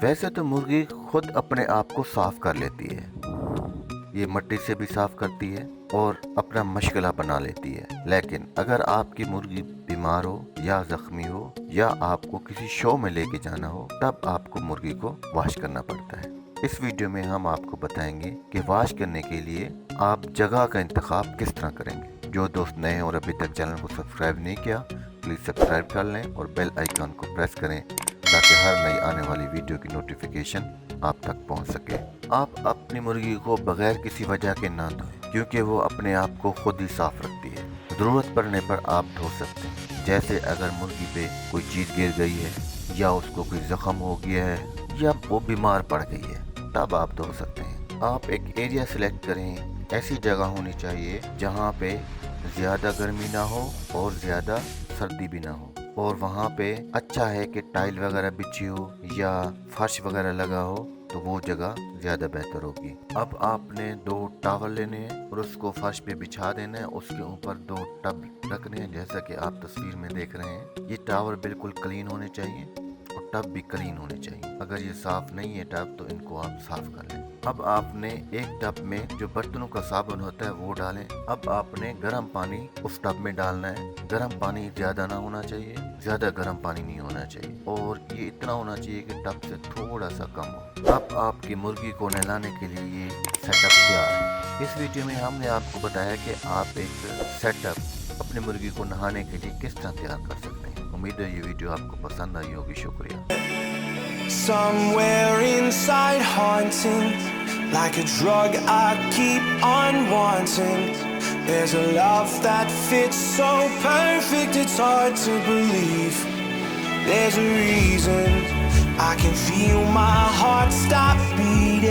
वैसे तो मुर्गी खुद अपने आप को साफ कर लेती है, ये मिट्टी से भी साफ करती है और अपना मशगला बना लेती है। लेकिन अगर आपकी मुर्गी बीमार हो या जख्मी हो या आपको किसी शो में लेके जाना हो, तब आपको मुर्गी को वॉश करना पड़ता है। इस वीडियो में हम आपको बताएंगे कि वॉश करने के लिए आप जगह का इंतखाब किस तरह करेंगे। जो दोस्त नए हैं और अभी तक चैनल को सब्सक्राइब नहीं किया, प्लीज़ सब्सक्राइब कर लें और बेल आइकन को प्रेस करें ताकि हर नई आने वाली वीडियो की नोटिफिकेशन आप तक पहुंच सके। आप अपनी मुर्गी को बगैर किसी वजह के ना धोएं, क्योंकि वो अपने आप को खुद ही साफ रखती है। ज़रूरत पड़ने पर आप धो सकते हैं, जैसे अगर मुर्गी पे कोई चीज़ गिर गई है या उसको कोई जख्म हो गया है या वो बीमार पड़ गई है, तब आप धो सकते हैं। आप एक एरिया सिलेक्ट करें, ऐसी जगह होनी चाहिए जहाँ पे ज़्यादा गर्मी ना हो और ज़्यादा सर्दी भी ना हो, और वहाँ पे अच्छा है कि टाइल वगैरह बिछी हो या फर्श वगैरह लगा हो, तो वो जगह ज़्यादा बेहतर होगी। अब आपने 2 टॉवल लेने हैं और उसको फर्श पे बिछा देना है। उसके ऊपर 2 टब रखने हैं, जैसा कि आप तस्वीर में देख रहे हैं। ये टॉवल बिल्कुल क्लीन होने चाहिए और टब भी क्लीन होने चाहिए। अगर ये साफ नहीं है टब, तो इनको आप साफ कर लें। अब आपने एक टब में जो बर्तनों का साबुन होता है वो डालें। अब आपने गर्म पानी उस टब में डालना है। गर्म पानी ज्यादा ना होना चाहिए, ज्यादा गर्म पानी नहीं होना चाहिए, और ये इतना होना चाहिए कि टब से थोड़ा सा कम हो। अब आपकी मुर्गी को नहलाने के लिए ये सेटअप तैयार है। इस वीडियो में हमने आपको बताया कि आप एक सेटअप अपनी मुर्गी को नहाने के लिए किस तरह तैयार कर सकते हैं। उम्मीद है ये वीडियो आपको पसंद आई होगी। शुक्रिया। Somewhere inside haunting, like a drug I keep on wanting. There's a love that fits so perfect, it's hard to believe. There's a reason I can feel my